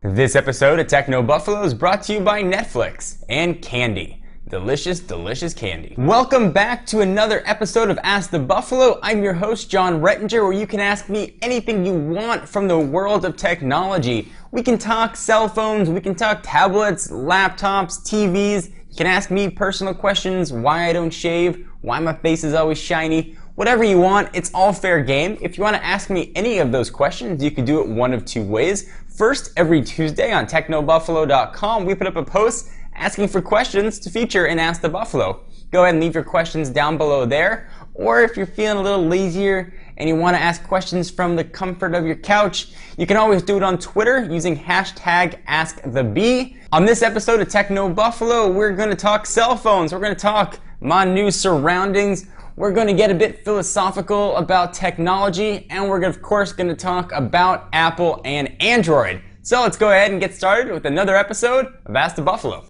This episode of Techno Buffalo is brought to you by Netflix and candy. Delicious, delicious candy. Welcome back to another episode of Ask the Buffalo. I'm your host, John Rettinger, where you can ask me anything you want from the world of technology. We can talk cell phones, we can talk tablets, laptops, TVs. You can ask me personal questions, why I don't shave, why my face is always shiny. Whatever you want, it's all fair game. If you want to ask me any of those questions, you can do it one of two ways. First, every Tuesday on technobuffalo.com, we put up a post asking for questions to feature in Ask the Buffalo. Go ahead and leave your questions down below there. Or if you're feeling a little lazier and you want to ask questions from the comfort of your couch, you can always do it on Twitter using hashtag AskTheBee. On this episode of Techno Buffalo, we're going to talk cell phones. We're going to talk my new surroundings. We're going to get a bit philosophical about technology, and we're of course going to talk about Apple and Android. So let's go ahead and get started with another episode of Ask the Buffalo.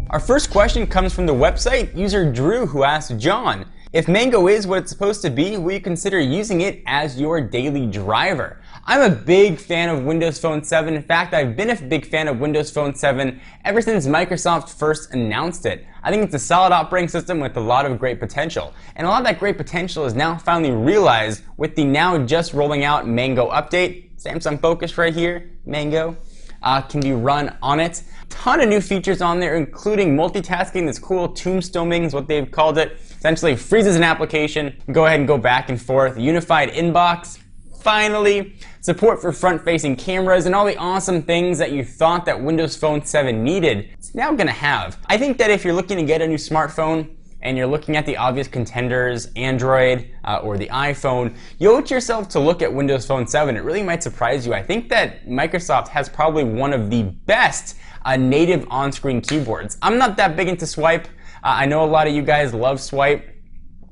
Our first question comes from the website user Drew, who asked, John, if Mango is what it's supposed to be, will you consider using it as your daily driver? I'm a big fan of Windows Phone 7. In fact, I've been a big fan of Windows Phone 7 ever since Microsoft first announced it. I think it's a solid operating system with a lot of great potential. And a lot of that great potential is now finally realized with the now just rolling out Mango update. Samsung Focus right here, Mango, can be run on it. Ton of new features on there, including multitasking, this cool tombstoning is what they've called it. Essentially freezes an application, go ahead and go back and forth. Unified inbox, finally. Support for front-facing cameras and all the awesome things that you thought that Windows Phone 7 needed, it's now gonna have. I think that if you're looking to get a new smartphone and you're looking at the obvious contenders, Android or the iPhone, you owe it to yourself to look at Windows Phone 7. It really might surprise you. I think that Microsoft has probably one of the best native on-screen keyboards. I'm not that big into Swipe. I know a lot of you guys love Swipe.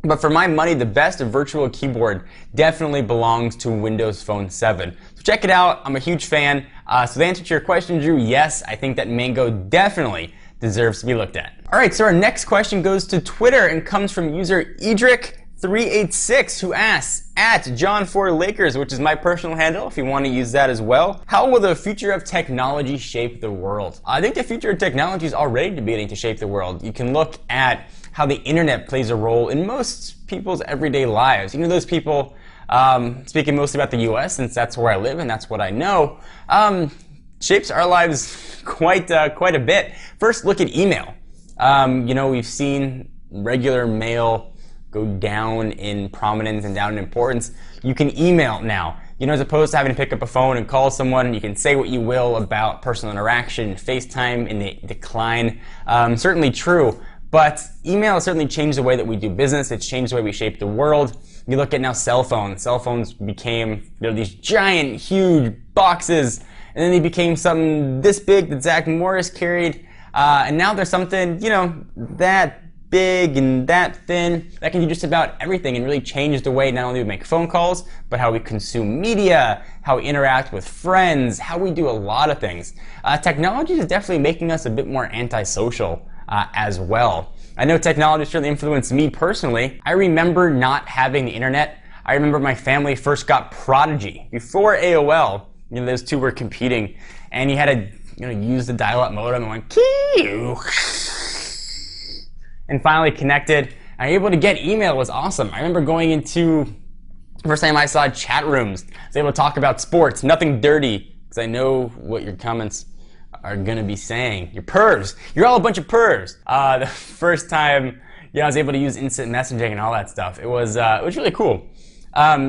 But for my money, the best virtual keyboard definitely belongs to Windows Phone 7. So check it out. I'm a huge fan. So the answer to your question, Drew, yes, I think that Mango definitely deserves to be looked at. All right, so our next question goes to Twitter and comes from user Edric386, who asks, at John4Lakers, which is my personal handle, if you want to use that as well, how will the future of technology shape the world? I think the future of technology is already beginning to shape the world. You can look at how the internet plays a role in most people's everyday lives. You know, those people, speaking mostly about the US, since that's where I live and that's what I know, shapes our lives quite a bit. First, look at email. You know, we've seen regular mail go down in prominence and down in importance. You can email now. You know, as opposed to having to pick up a phone and call someone, you can say what you will about personal interaction, FaceTime in the decline. Certainly true. But email has certainly changed the way that we do business. It's changed the way we shape the world. You look at now cell phones. Cell phones became, you know, these giant, huge boxes, and then they became something this big that Zach Morris carried, and now there's something, you know, that big and that thin that can do just about everything and really change the way not only we make phone calls, but how we consume media, how we interact with friends, how we do a lot of things. Technology is definitely making us a bit more antisocial as well. I know technology certainly influenced me personally. I remember not having the internet. I remember my family first got Prodigy. Before AOL, you know, those two were competing, and you had to, you know, use the dial-up modem and went, Kee! And finally connected. And able to get email was awesome. I remember going into, the first time I saw chat rooms, I was able to talk about sports, nothing dirty, because I know what your comments are gonna be saying. You're pervs. You're all a bunch of pervs. The first time, I was able to use instant messaging and all that stuff. It was really cool.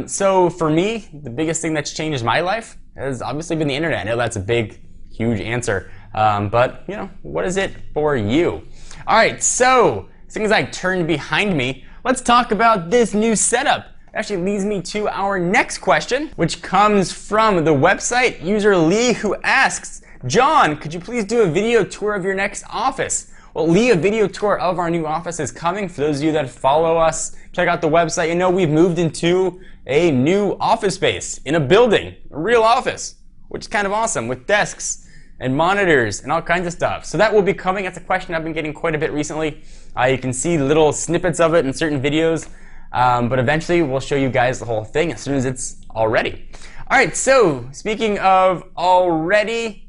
So for me, the biggest thing that's changed my life has obviously been the internet. I know that's a big, huge answer, but you know, what is it for you? All right, so as soon as I turn behind me, let's talk about this new setup. It actually leads me to our next question, which comes from the website user Lee, who asks, John, could you please do a video tour of your next office? Well, Lee, a video tour of our new office is coming. For those of you that follow us, check out the website. You know we've moved into a new office space in a building, a real office, which is kind of awesome, with desks, and monitors and all kinds of stuff. So that will be coming. That's a question I've been getting quite a bit recently. You can see little snippets of it in certain videos, but eventually we'll show you guys the whole thing as soon as it's all ready. All right, so speaking of already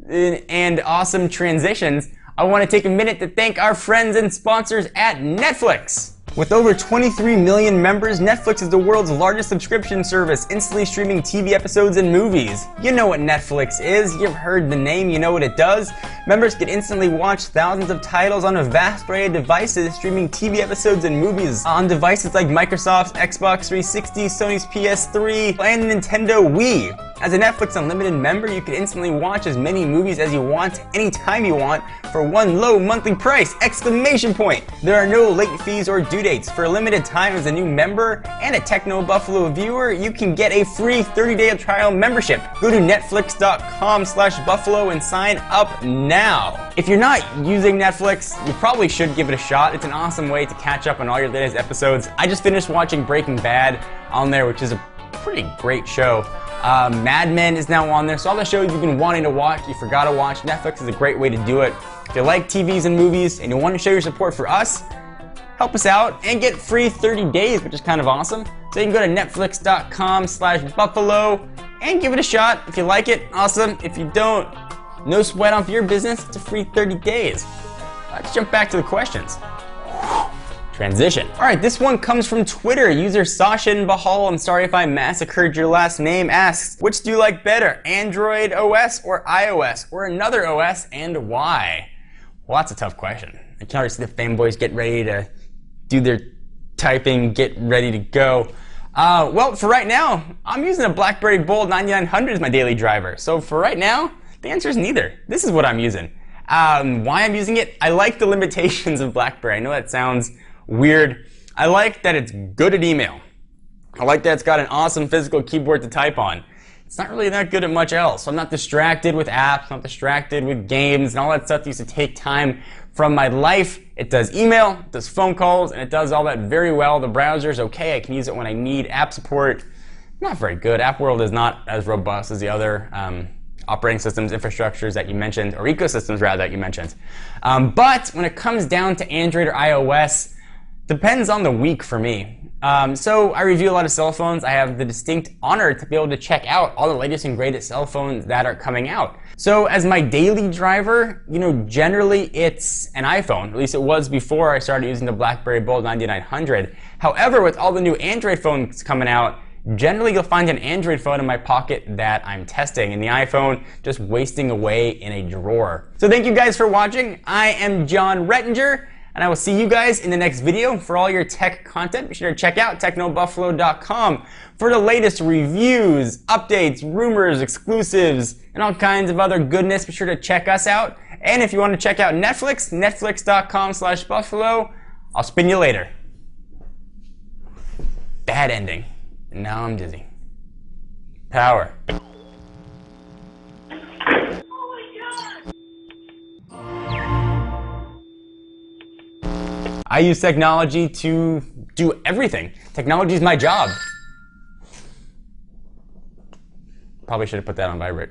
and awesome transitions, I want to take a minute to thank our friends and sponsors at Netflix. With over 23 million members, Netflix is the world's largest subscription service, instantly streaming TV episodes and movies. You know what Netflix is, you've heard the name, you know what it does. Members can instantly watch thousands of titles on a vast array of devices, streaming TV episodes and movies on devices like Microsoft's Xbox 360, Sony's PS3, and Nintendo Wii. As a Netflix Unlimited member, you can instantly watch as many movies as you want, anytime you want, for one low monthly price! Exclamation point! There are no late fees or due dates. For a limited time as a new member and a Techno Buffalo viewer, you can get a free 30-day trial membership. Go to netflix.com/buffalo and sign up now. If you're not using Netflix, you probably should give it a shot. It's an awesome way to catch up on all your latest episodes. I just finished watching Breaking Bad on there, which is a pretty great show. Mad Men is now on there, so all the shows you've been wanting to watch, you forgot to watch, Netflix is a great way to do it. If you like TVs and movies and you want to show your support for us, help us out and get free 30 days, which is kind of awesome. So you can go to netflix.com/buffalo and give it a shot. If you like it, awesome. If you don't, no sweat off your business. It's a free 30 days. Let's jump back to the questions. Transition. All right, this one comes from Twitter. User Sashin Bahal, I'm sorry if I massacred your last name, asks, which do you like better, Android OS or iOS, or another OS, and why? Well, that's a tough question. I can already see the fanboys get ready to do their typing, get ready to go. Well, for right now, I'm using a BlackBerry Bold 9900 as my daily driver. So for right now, the answer is neither. This is what I'm using. Why I'm using it? I like the limitations of BlackBerry. I know that sounds weird. I like that it's good at email. I like that it's got an awesome physical keyboard to type on. It's not really that good at much else. I'm not distracted with apps, not distracted with games, and all that stuff that used to take time from my life. It does email, it does phone calls, and it does all that very well. The browser's okay. I can use it when I need. App support, not very good. App World is not as robust as the other operating systems, infrastructures that you mentioned, or ecosystems rather that you mentioned. But when it comes down to Android or iOS, depends on the week for me. So I review a lot of cell phones. I have the distinct honor to be able to check out all the latest and greatest cell phones that are coming out. So as my daily driver, you know, generally it's an iPhone. At least it was before I started using the BlackBerry Bold 9900. However, with all the new Android phones coming out, generally you'll find an Android phone in my pocket that I'm testing, and the iPhone just wasting away in a drawer. So thank you guys for watching. I am Jon Rettinger, and I will see you guys in the next video. For all your tech content, be sure to check out technobuffalo.com for the latest reviews, updates, rumors, exclusives, and all kinds of other goodness. Be sure to check us out. And if you want to check out Netflix, netflix.com/buffalo. I'll spin you later. Bad ending. And now I'm dizzy. Power. I use technology to do everything. Technology is my job. Probably should have put that on vibrate.